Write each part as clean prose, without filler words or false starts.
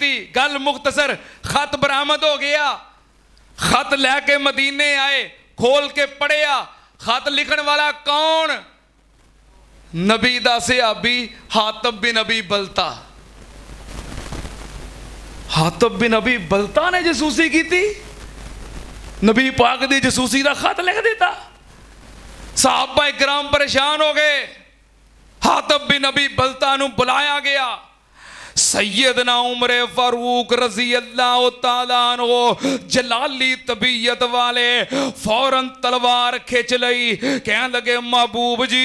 थी। गल मुख्तसर, खत बरामद हो गया। खत लैके मदीने आए, खोल के पढ़िया। खत लिखण वाला कौन? नबी दा सहाबी हातिब बिन अबी बलता। हातिब बिन अबी बलता ने जसूसी की थी, नबी पाक दी जसूसी दा खत लिख दिता। सहाबा इकराम परेशान हो गए। हातिब बिन अबी बलता नूं बुलाया गया। सैयदना उमर फारूक रजी अल्लाह तआला अन्हु जलाली तबीयत वाले फौरन तलवार खिंच लई। कहन लगे महबूब जी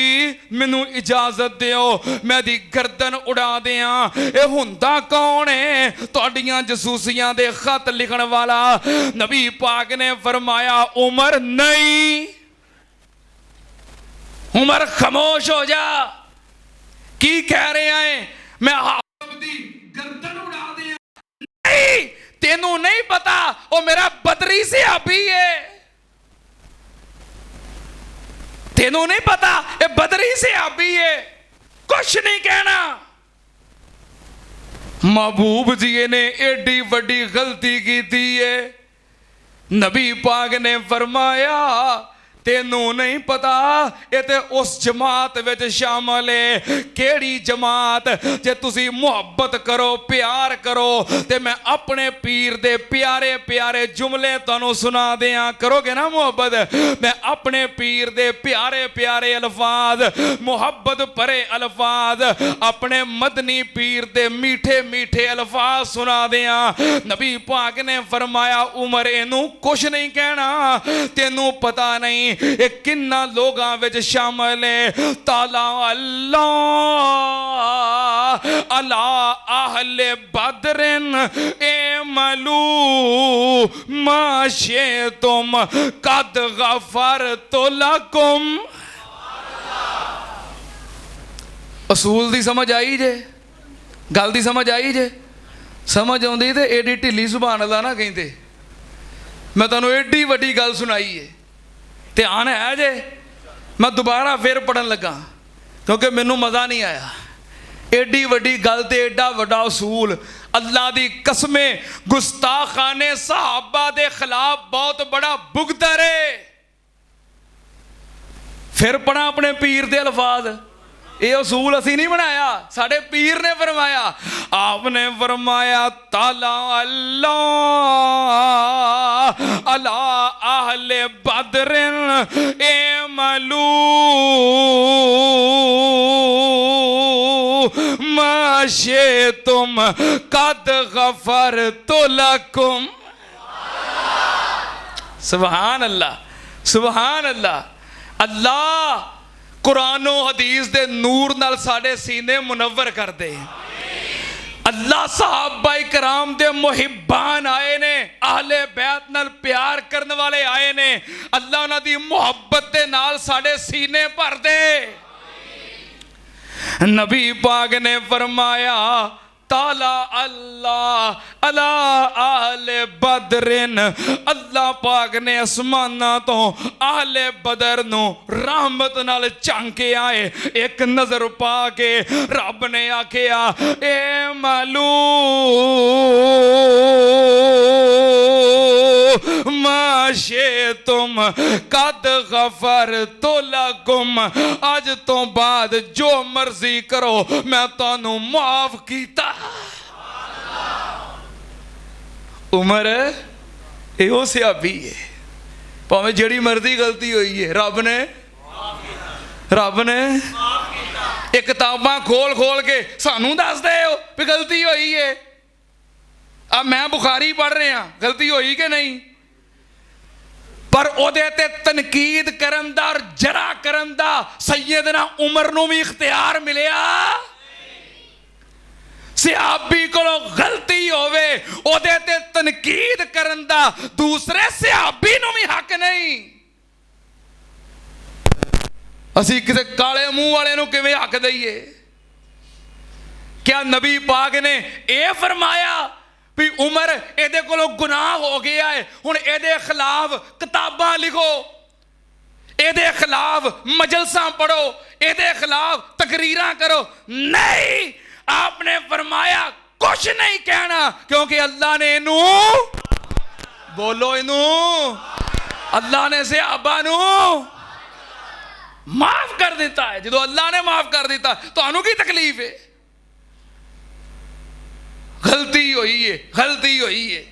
मैनू इजाजत दिओ, मैं दी गर्दन उड़ा दियां। ये हुंदा कौन है? तुहाडियां जसूसियां दे खत लिखण वाला। नबी पाक ने फरमाया उमर नहीं, उमर खामोश हो जा। की कह रहे हैं? मैं गर्दन उड़ा दिया। नहीं, तेनू नहीं पता वो मेरा बदरी सहाबी है। तेनू नहीं पता ये बदरी सहाबी है, कुछ नहीं कहना। महबूब जी ने एडी वड्डी गलती की थी है। नबी पाक ने फरमाया तेनू नहीं पता ये ते उस जमात विच शामिल है। केड़ी जमात? जे तुसी मुहब्बत करो, प्यार करो, ते मैं अपने पीर दे प्यारे प्यारे जुमले तुहानू सुना दियां। करोगे ना मुहब्बत? मैं अपने पीर दे प्यारे प्यारे अल्फाज, मुहब्बत भरे अल्फाज, अपने मदनी पीर दे मीठे मीठे अल्फाज सुना दियां। नबी पाक ने फरमाया उमर इनू कुछ नहीं कहना, तेनू पता नहीं ये किन्ना लोगां विच शामिल है। ताला अल्लाह अला आहले बदरिन ए मलू माशे तुम कद गफर तो लकुम। असूल दी समझ आई जे? गल दी समझ आई जे? समझ आउंदी ते एडी ढिली सुभान अल्लाह ना कहंदे। मैं तुहानू एडी वड्डी गल सुनाई है, ध्यान है जे? मैं दोबारा फिर पढ़न लगा क्योंकि मैनू मज़ा नहीं आया। एडी वड्डी गल ते एडा वड्डा असूल। अल्लाह दी कसमें गुस्ताखाने सहाबा दे खिलाफ बहुत बड़ा बुगदर है। फिर पढ़ा अपने पीर दे अल्फाज। ये असूल असी नहीं बनाया, साडे पीर ने फरमाया। आपने फरमाया ताला अल्लाह अला आहले बदरिन ए मलू माशे तुम कद गफर तो लकुम। सुभान अल्लाह, सुभान अल्लाह। अल्लाह कुरानो हदीस दे नूर नाल साडे सीने मुनव्वर कर दे। अल्लाह सहाबा इकराम दे मुहिब्बान आए ने, आहले बैत नाल प्यार करने वाले आए ने। अल्लाह उन्हां दी मुहब्बत दे नाल साडे सीने भर दे। नबी पाक ने फरमाया ताला अल्लाह अला आहले बदरिन। अल्लाह पाक ने आसमाना तो आहले बदर नू रहमत नाल झांके आए। एक नजर पा के रब ने आखिया ए मालू माशे तुम कद गफर तो लकुम। अज तो बाद जो मर्जी करो मैं तुहानू माफ कीता। उमर यो सहाबी है, भावें जिहड़ी मर्जी गलती हुई है रब ने ये किताबां खोल खोल के सानू दस दे भी गलती हुई है। अब मैं बुखारी पढ़ रहा, गलती हुई कि नहीं? पर ओदे ते तनकीद करन दा और जरा करन दा सैयदना उमर नूं भी इख्तियार मिलिया। सहाबी कोलों गलती होवे ओदे ते तनकीद करन दा दूसरे सहाबी नूं भी हक नहीं। असी किसी काले मुंह वाले नूं किवें हक दईए? क्या नबी पाक ने यह फरमाया भी उमर एदे कोलों गुनाह हो गया है, हुण एदे खिलाफ किताबां लिखो, एदे खिलाफ मजलसां पढ़ो, एदे खिलाफ तकरीरां करो? नहीं, आपने फरमाया कुछ नहीं कहना, क्योंकि अल्लाह ने इनू, बोलो इनू, अल्लाह ने सहाबा नू माफ कर दिता है। जो अल्लाह ने माफ कर दिता तो की तकलीफ है? गलती हुई है, गलती हुई है।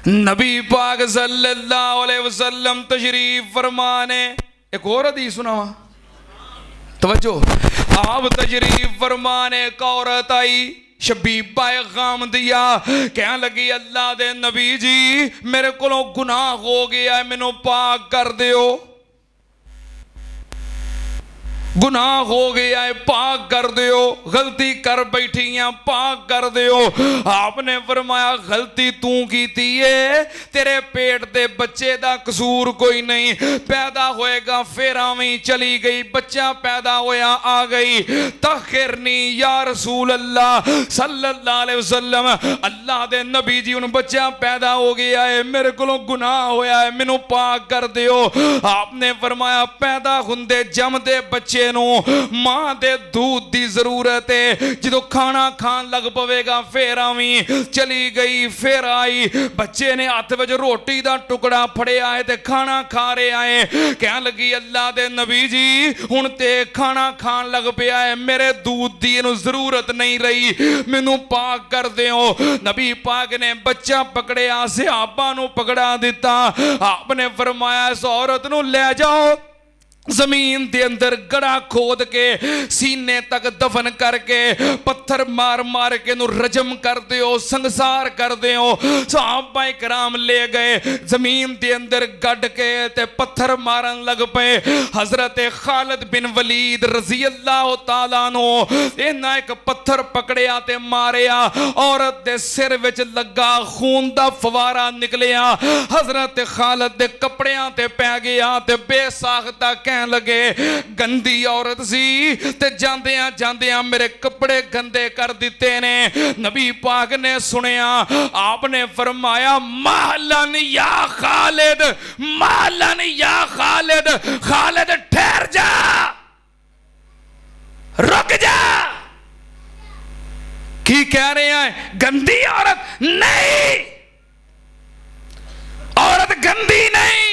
नबी पाक सल्लल्लाहु अलैहि वसल्लम तशरीफ फरमाने, एक और हदीस सुनावा, तवज्जो। आप तशरीफ फरमाने, एक औरत आई, शबीबा गाम दिया, कह लगी अल्लाह दे नबी जी मेरे को गुनाह हो गया, मैनू पाक कर दियो, गुनाह हो गया है, पाक कर दियो, गलती कर बैठी हैं, पाक कर दियो। आपने फरमाया गलती तू की है, तेरे पेट दे बच्चे दा कसूर कोई नहीं, पैदा होएगा फिर आवी चली गई, बच्चा पैदा होया आ गई, तखिरनी या रसूल अल्लाह सल्लल्लाहु अलैहि वसल्लम, अल्लाह दे नबी जी उन बच्चा पैदा हो गया है, मेरे को गुनाह होया है, मैनू पाक कर दियो। आपने फरमाया पैदा हुंदे जमदे बच्चे मां दे दूध की जरूरत है, जो खाना खान लग पवेगा फिर आवी चली गई, फिर आई, बच्चे ने हाथ में रोटी का टुकड़ा फड़िया है ते खाना खा रहा है, कह लगी अल्लाह दे नबी जी हुण ते खाना खान लग पिया है, मेरे दूध की इनू जरूरत नहीं रही, मैनू पाक कर दियो। नबी पाक ने बच्चा पकड़िया, सहाबा नू पकड़ा दिता, आपने फरमाया इस औरत नू ले जाओ, जमीन के अंदर गड़ा खोद के सीने तक दफन करके पत्थर मार मार के नु रजम कर दियो, संसार कर दियो। सहाबा इकराम ले गए, जमीन के अंदर गड़ के ते पत्थर मारन लग पे। हजरत खालिद बिन वलीद रजी अल्लाह तआला नो इन्ना एक पत्थर पकड़िया ते मारिया, औरत दे सिर विच लगा, खून दा फवारा निकलिया, हजरत खालिद दे कपड़ियां ते पै गया ते बेसाख्ता लगे गंदी औरत सी ते जांदियां जांदियां मेरे कपड़े गंदे कर दिते ने। नबी पाक ने सुनिया, आपने फरमाया महलन या खालिद, महलन या खालिद, खालिद ठहर जा, रुक जा। की कह रहे हैं? गंदी औरत नहीं, औरत गंदी नहीं।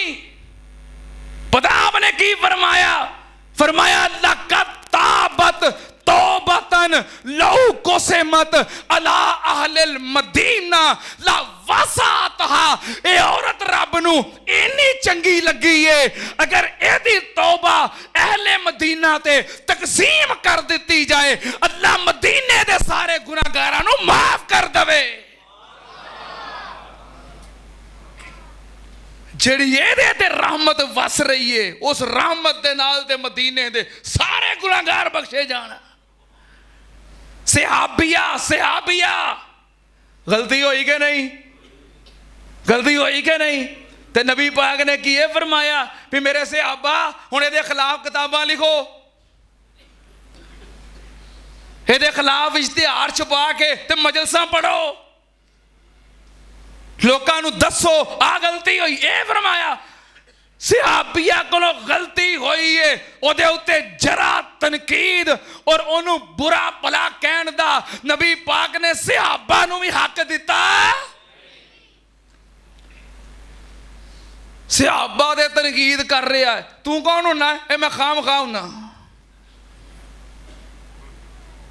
पता आपने की फरमाया? फरमाया लक़द ताबत तौबतन लौ कुसिमत अला अहलिल मदीना ला वसातहा। ए औरत रब नू इन्नी चंगी लगी है, अगर एदी तौबा अहले मदीना ते तकसीम कर दिती जाए, अल्लाह मदीने दे सारे गुनाहगारां नू माफ कर दवे। जिहड़ी एदे ते रहमत वस रही है, उस रहमत दे नाल ते मदीने दे सारे गुनाहगार बख्शे जाना। सहाबिया सहाबिया, गलती होई कि नहीं? गलती होई कि नहीं? ते नबी पाक ने की फरमाया भी मेरे सहाबा हुण इहदे खिलाफ किताबां लिखो, इहदे खिलाफ इश्तिहार छपा के ते मजलसां पढ़ो, लोकां नू दसो आ गलती हुई। ए फरमाया सहाबिया कोलों गलती हुई है, ओदे उत्ते जरा तनकीद और ओनू बुरा भला कहण दा नबी पाक ने सहाबा नू भी हक दिता। सहाबा दे तनकीद कर रहा है, तू कौन होना है? ए मैं खाम खा होना।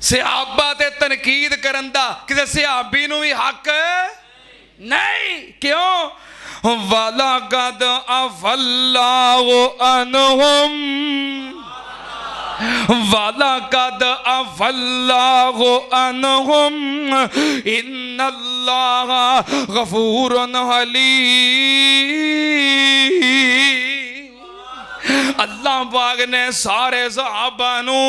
सहाबा ते तनकीद करन दा किसी सहाबी नू भी हक नहीं। क्यों? वाला कद अफल्लाहु अन्हुम, वाला कद अफल्लाहु अन्हुम इन्नल्लाह गफूरुन हलीम। अल्लाह पाक ने सारे सहाबा नू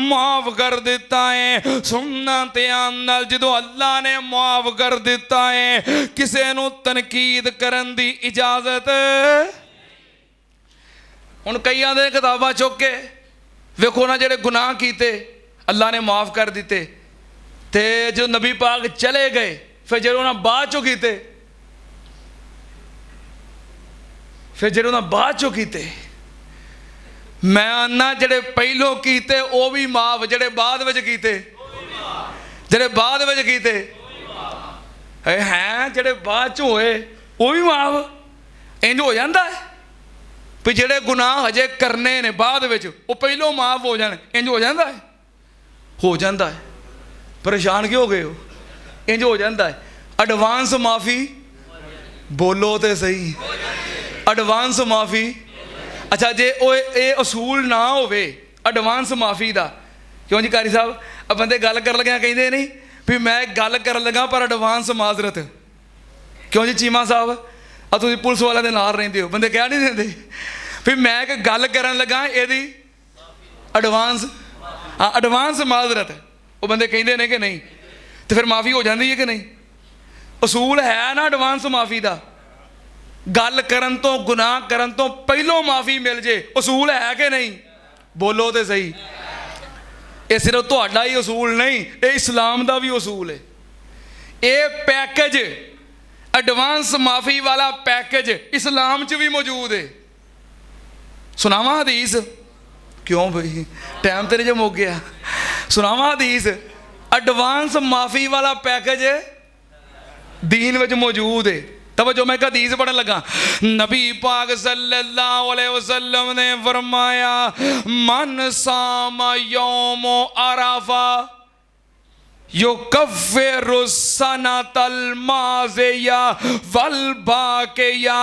माफ कर दिता है। सुनना ध्यान नाल, जो अल्लाह ने माफ कर दिता है, किसी नू तनकीद करन दी इजाजत। हुण कईयां दे किताबां चुक के वेखो ना, जेड़े गुनाह कीते अल्लाह ने माफ कर दिते, ते जो नबी पाक चले गए फिर जेड़े उन्हें बाद चो कीते, फिर जेड़े उन्हें बाद चो कीते, मैं आना जेड़े पहलों कीते वो भी माफ, जेड़े बाद विच कीते ਜਿਹੜੇ ਬਾਅਦ ਵਿੱਚ ਕੀਤੇ ਹੈ ਜਿਹੜੇ ਬਾਅਦ ਚ ਹੋਏ ਉਹ ਵੀ ਮਾਫ। ਇੰਜ ਹੋ ਜਾਂਦਾ ਹੈ ਵੀ ਜਿਹੜੇ ਗੁਨਾਹ ਹਜੇ ਕਰਨੇ ਨੇ ਬਾਅਦ ਵਿੱਚ ਉਹ ਪਹਿਲੋਂ ਮਾਫ ਹੋ ਜਾਣ। ਇੰਜ ਹੋ ਜਾਂਦਾ ਹੈ, ਹੋ ਜਾਂਦਾ ਹੈ। ਪਰੇਸ਼ਾਨ ਕਿਉਂ ਹੋ ਗਏ ਹੋ? ਇੰਜ ਹੋ ਜਾਂਦਾ ਹੈ। ਐਡਵਾਂਸ ਮਾਫੀ ਬੋਲੋ ਤੇ ਸਹੀ, ਐਡਵਾਂਸ ਮਾਫੀ। ਅੱਛਾ ਜੇ ਉਹ ਇਹ ਅਸੂਲ ਨਾ ਹੋਵੇ ਐਡਵਾਂਸ ਮਾਫੀ ਦਾ, ਕਿਉਂ ਜੀ ਕਾਰੀ ਸਾਹਿਬ? ਆ ਬੰਦੇ ਗੱਲ ਕਰਨ ਲੱਗਿਆ ਕਹਿੰਦੇ ਨਹੀਂ ਵੀ ਮੈਂ ਗੱਲ ਕਰਨ ਲੱਗਾ ਪਰ ਐਡਵਾਂਸ ਮਾਜ਼ਰਤ। ਕਿਉਂ ਜੀ ਚੀਮਾ ਸਾਹਿਬ? ਆ ਤੁਸੀਂ ਪੁਲਿਸ ਵਾਲਿਆਂ ਦੇ ਨਾਲ ਰਹਿੰਦੇ ਹੋ, ਬੰਦੇ ਕਹਿ ਨਹੀਂ ਦਿੰਦੇ ਵੀ ਮੈਂ ਇੱਕ ਗੱਲ ਕਰਨ ਲੱਗਾ ਇਹਦੀ ਐਡਵਾਂਸ, ਹਾਂ ਐਡਵਾਂਸ ਮਾਜ਼ਰਤ। ਉਹ ਬੰਦੇ ਕਹਿੰਦੇ ਨੇ ਕਿ ਨਹੀਂ? ਤੇ ਫਿਰ ਮਾਫੀ ਹੋ ਜਾਂਦੀ ਹੈ ਕਿ ਨਹੀਂ? ਅਸੂਲ ਹੈ ਨਾ ਐਡਵਾਂਸ ਮਾਫੀ ਦਾ। ਗੱਲ ਕਰਨ ਤੋਂ, ਗੁਨਾਹ ਕਰਨ ਤੋਂ ਪਹਿਲੋਂ ਮਾਫੀ ਮਿਲ ਜੇ, ਅਸੂਲ ਹੈ ਕਿ ਨਹੀਂ? ਬੋਲੋ ਤੇ ਸਹੀ। ਇਹ ਸਿਰਫ ਤੁਹਾਡਾ ਹੀ ਅਸੂਲ ਨਹੀਂ, ਇਹ ਇਸਲਾਮ ਦਾ ਵੀ ਅਸੂਲ ਹੈ। ਇਹ ਪੈਕੇਜ ਐਡਵਾਂਸ ਮਾਫੀ ਵਾਲਾ ਪੈਕੇਜ ਇਸਲਾਮ 'ਚ ਵੀ ਮੌਜੂਦ ਹੈ। ਸੁਣਾਵਾਂ ਹਦੀਸ? ਕਿਉਂ ਬਈ ਟਾਈਮ ਤੇਰੇ ਜੇ ਮੁੱਕ ਗਿਆ? ਸੁਣਾਵਾਂ ਹਦੀਸ? ਐਡਵਾਂਸ ਮਾਫੀ ਵਾਲਾ ਪੈਕੇਜ दीन विच मौजूद है। तवज्जो, मैं हदीस पढ़न लगा। नबी पाक सल्लल्लाहु अलैहि वसल्लम ने फरमाया, मन सामा यौम अराफा युकफ्फिरु सनतल माज़िया वल बाक़िया।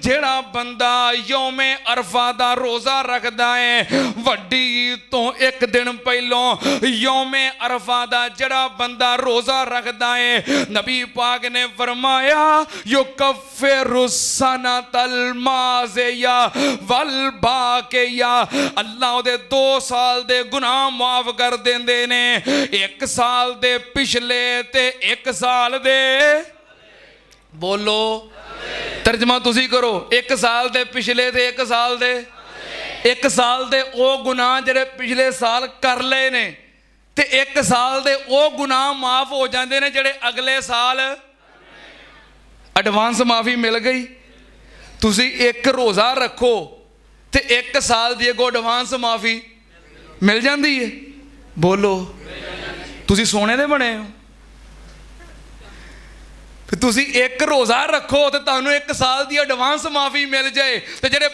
जेड़ा बंदा यौमे अरफा दा रोज़ा रखदा है, वड्डी तो एक दिन पहलों यौमे अरफा दा जेड़ा बंदा रोज़ा रखदा है, नबी पाक ने फरमाया युकफ्फिरु सनतल माज़िया वल बाक़िया। अल्लाह दे 2 साल दे गुनाह माफ कर देंदे ने, 1 साल दे पिछले ते 1 साल दे। बोलो तर्जमा तुसी करो। 1 साल दे पिछले ते 1 साल दे। 1 साल दे ओ गुनाह जेड़े पिछले साल कर लए ने, ते 1 साल दे ओ गुनाह माफ हो जाते ने जेड़े अगले साल। एडवांस माफी मिल गई। तुसी 1 रोज़ा रखो ते 1 साल दी अगों एडवांस माफी मिल जाती है। बोलो ਤੁਸੀਂ ਸੋਨੇ ਦੇ ਬਣੇ ਹੋ। ਫਿਰ ਤੁਸੀਂ 1 ਰੋਜ਼ਾ ਰੱਖੋ ਤੇ ਤੁਹਾਨੂੰ 1 ਸਾਲ ਦੀ ਐਡਵਾਂਸ ਮਾਫੀ ਮਿਲ ਜਾਏ, ਤੇ ਜਿਹੜੇ